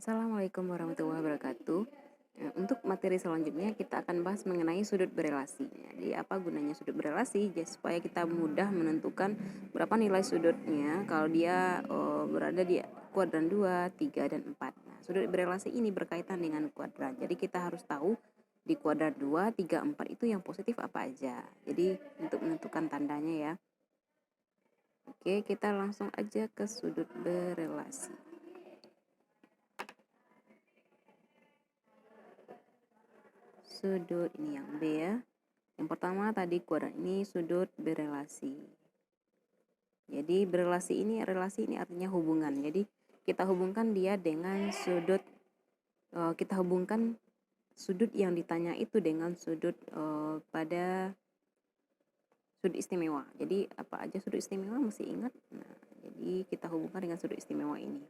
Assalamualaikum warahmatullahi wabarakatuh. Untuk materi selanjutnya kita akan bahas mengenai sudut berelasi. Jadi apa gunanya sudut berelasi? Jadi supaya kita mudah menentukan berapa nilai sudutnya kalau dia berada di kuadran 2, 3, dan 4. Nah, sudut berelasi ini berkaitan dengan kuadran. Jadi kita harus tahu di kuadran 2, 3, 4 itu yang positif apa aja. Jadi untuk menentukan tandanya ya. Oke, kita langsung aja ke sudut berelasi. Sudut ini yang B ya. Yang pertama tadi kuadran ini sudut berelasi. Jadi relasi ini artinya hubungan. Jadi kita hubungkan dia dengan sudut kita hubungkan sudut yang ditanya itu dengan sudut pada sudut istimewa. Jadi apa aja sudut istimewa masih ingat? Nah, jadi kita hubungkan dengan sudut istimewa ini.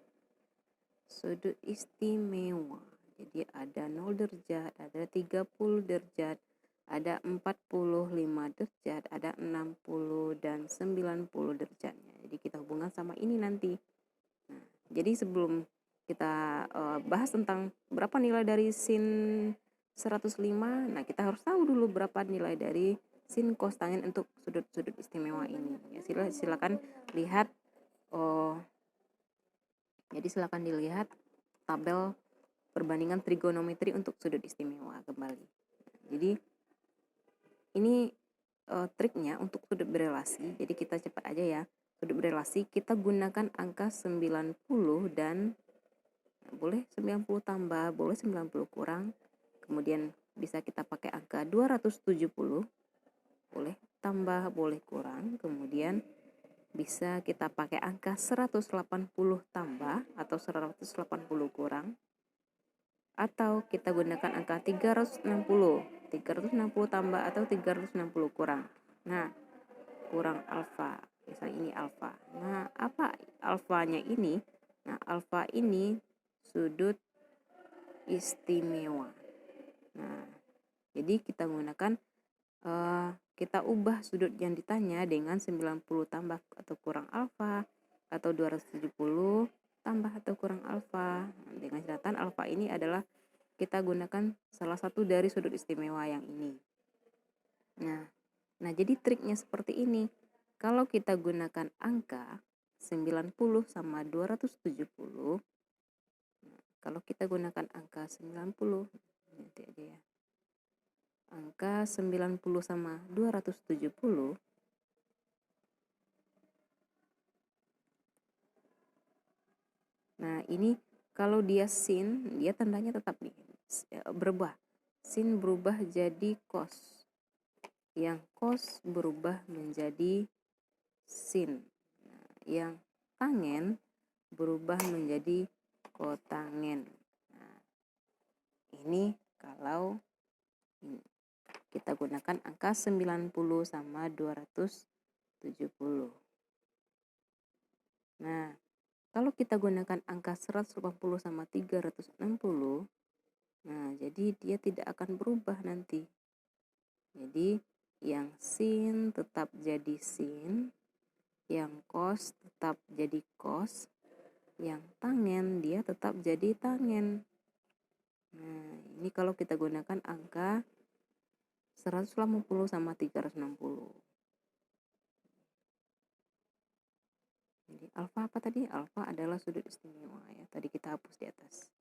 Sudut istimewa. Jadi ada 0 derajat, ada 30 derajat, ada 45 derajat, ada 60 dan 90 derajatnya. Jadi kita hubungkan sama ini nanti. Nah, jadi sebelum kita bahas tentang berapa nilai dari sin 105, nah kita harus tahu dulu berapa nilai dari sin cos tangen untuk sudut-sudut istimewa ini. Ya, silakan lihat jadi silakan dilihat tabel perbandingan trigonometri untuk sudut istimewa kembali. Jadi ini triknya untuk sudut berelasi. Jadi kita cepat aja ya. Sudut berelasi kita gunakan angka 90 dan boleh 90 tambah, boleh 90 kurang. Kemudian bisa kita pakai angka 270. Boleh tambah, boleh kurang. Kemudian bisa kita pakai angka 180 tambah atau 180 kurang. Atau kita gunakan angka 360 tambah atau 360 kurang. Nah, kurang alfa. Misalnya ini alfa. Nah, apa alfanya ini? Nah, alfa ini sudut istimewa. Nah, jadi kita gunakan kita ubah sudut yang ditanya dengan 90 tambah atau kurang alfa atau 270 tambah atau kurang alfa. Dengan catatan alfa ini adalah kita gunakan salah satu dari sudut istimewa yang ini. Nah, jadi triknya seperti ini. Kalau kita gunakan angka 90 sama 270, kalau kita gunakan angka 90, nanti aja ya. Angka 90 sama 270, nah ini kalau dia sin, dia tandanya tetap nih berubah. Sin berubah jadi cos. Yang cos berubah menjadi sin. Nah, yang tangen berubah menjadi kotangen. Nah, ini kalau kita gunakan angka 90 sama 270. Nah, kalau kita gunakan angka 180 sama 360, nah jadi dia tidak akan berubah nanti. Jadi yang sin tetap jadi sin, yang cos tetap jadi cos, yang tangen dia tetap jadi tangen. Nah, ini kalau kita gunakan angka 180 sama 360. Jadi alfa apa tadi? Alfa adalah sudut istimewa ya. Tadi kita hapus di atas.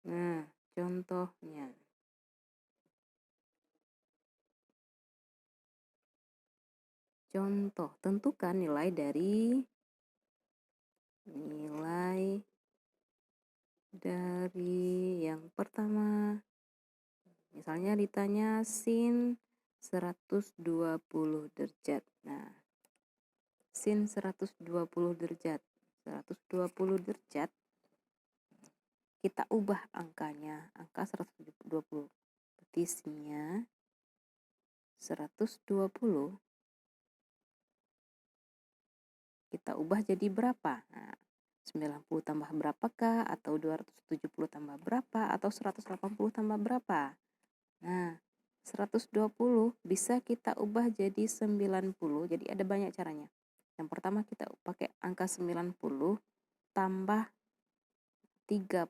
Nah, contohnya. Contoh, tentukan nilai yang pertama. Misalnya ditanya sin 120 derajat. Nah, sin 120 derajat. 120 derajat kita ubah angkanya, angka 120. Berarti sinnya 120 kita ubah jadi berapa? Nah, 90 tambah berapakah? Atau 270 tambah berapa? Atau 180 tambah berapa? Nah, 120 bisa kita ubah jadi 90. Jadi ada banyak caranya. Yang pertama kita pakai angka 90. tambah 30.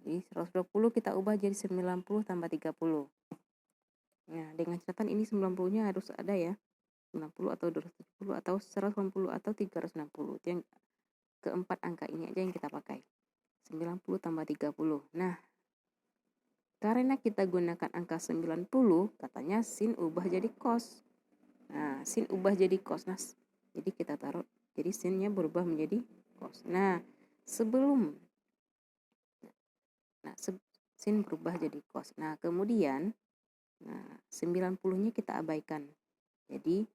Jadi 120 kita ubah jadi 90 tambah 30. Nah, dengan catatan ini 90-nya harus ada ya. 90 atau 270 atau 180 atau 360. Itu yang keempat angka ini aja yang kita pakai. 90 tambah 30. Nah, karena kita gunakan angka 90, katanya sin ubah jadi cos. Nah, sin ubah jadi cos. Nah, jadi kita taruh, jadi sinnya berubah menjadi cos. Nah, sin berubah jadi cos. Nah, kemudian 90-nya kita abaikan. Jadi,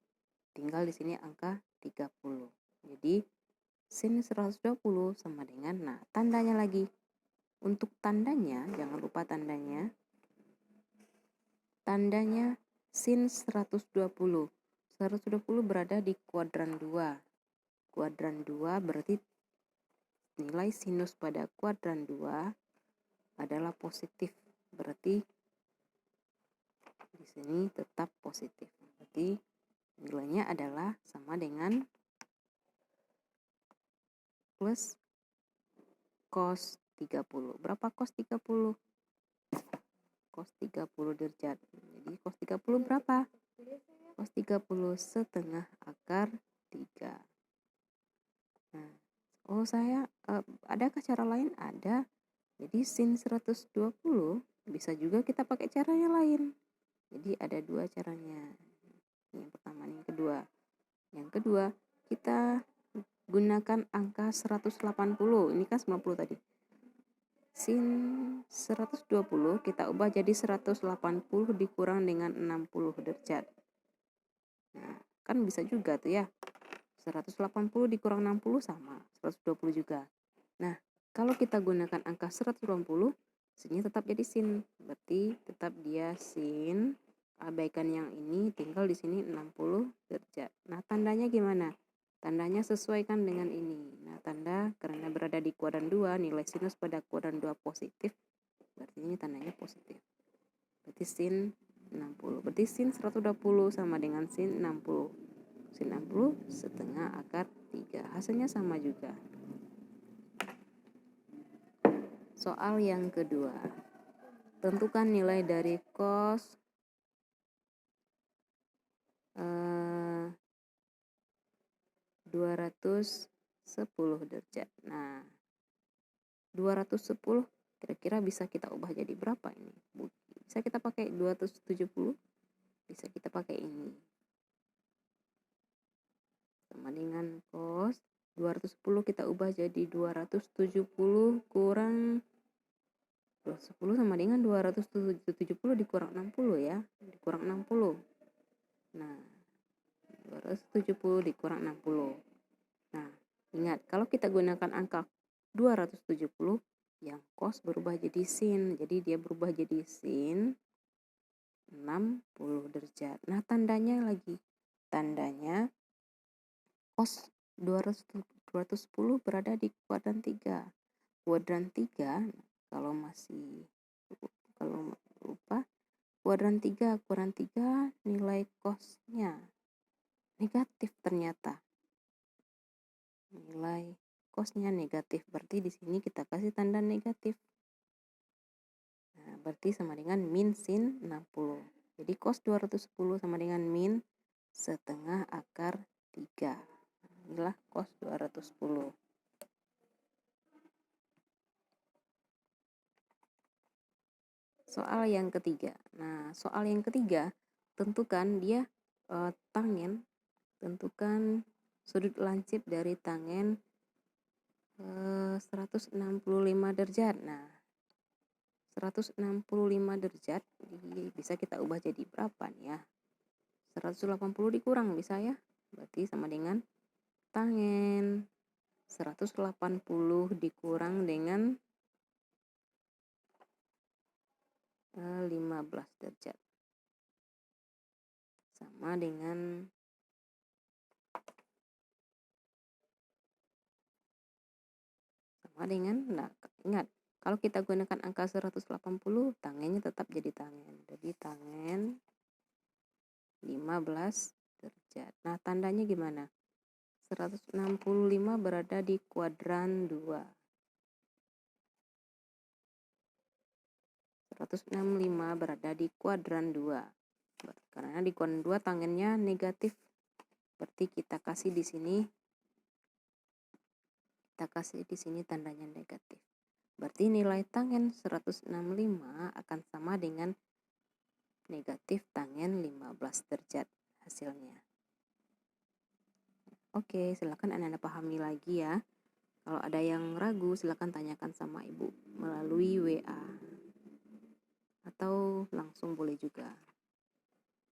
tinggal di sini angka 30. Jadi, sin 120 sama dengan, tandanya lagi. Untuk tandanya, jangan lupa tandanya. Tandanya sin 120. 120 berada di kuadran 2. Kuadran 2 berarti nilai sinus pada kuadran 2 adalah positif. Berarti di sini tetap positif. Berarti nilainya adalah sama dengan plus cos 30. Berapa cos 30? Cos 30 derajat. Jadi cos 30 berapa? Cos 30 setengah akar 3. Nah, adakah cara lain? Ada. Jadi sin 120 bisa juga kita pakai cara yang lain. Jadi ada dua caranya. Yang pertama, yang kedua. Yang kedua, kita gunakan angka 180. Ini kan 90 tadi. Sin 120 kita ubah jadi 180 dikurang dengan 60 derajat. Nah, kan bisa juga tuh ya. 180 dikurang 60 sama 120 juga. Nah, kalau kita gunakan angka 120, sinnya tetap jadi sin. Berarti tetap dia sin. Abaikan yang ini, tinggal di sini 60 derajat. Nah, tandanya gimana? Tandanya sesuaikan dengan ini. Nah, tanda karena berada di kuadran 2, nilai sinus pada kuadran 2 positif. Berarti ini tandanya positif. Berarti sin 60. Berarti sin 120 sama dengan sin 60. Sin 60 setengah akar 3. Hasilnya sama juga. Soal yang kedua. Tentukan nilai dari cos 210 derajat. Nah, 210 kira-kira bisa kita ubah jadi berapa ini? Bisa kita pakai 270, bisa kita pakai ini. Sama dengan cos 210 kita ubah jadi 270 kurang 210 sama dengan 270 dikurang 60 ya. Dikurang 60. Nah, 270 dikurang 60. Nah, ingat kalau kita gunakan angka 270, yang cos berubah jadi sin. Jadi dia berubah jadi sin 60 derajat. Nah, tandanya lagi. Tandanya cos 210 berada di kuadran 3. Kuadran 3, kalau lupa, kuadran 3 nilai cosnya negatif ternyata. Nilai cosnya negatif, berarti di sini kita kasih tanda negatif. Nah, berarti sama dengan min sin 60. Jadi cos 210 sama dengan min setengah akar 3. Inilah cos 210. Soal yang ketiga. Nah, soal yang ketiga, tentukan dia tentukan sudut lancip dari tangen 165 derajat. Nah, 165 derajat bisa kita ubah jadi berapa nih ya? 180 dikurang bisa ya? Berarti sama dengan tangen 180 dikurang dengan 15 derajat. Sama dengan nah, ingat kalau kita gunakan angka 180, tangennya tetap jadi tangen. Jadi tangen 15 derajat. Nah, tandanya gimana? 165 berada di kuadran 2. 165 berada di kuadran 2. Karena di kuadran 2 tangennya negatif. Berarti kita kasih di sini tandanya negatif. Berarti nilai tangen 165 akan sama dengan negatif tangen 15 derajat hasilnya. Oke, silakan Anda pahami lagi ya. Kalau ada yang ragu, silakan tanyakan sama Ibu melalui WA. Atau langsung boleh juga.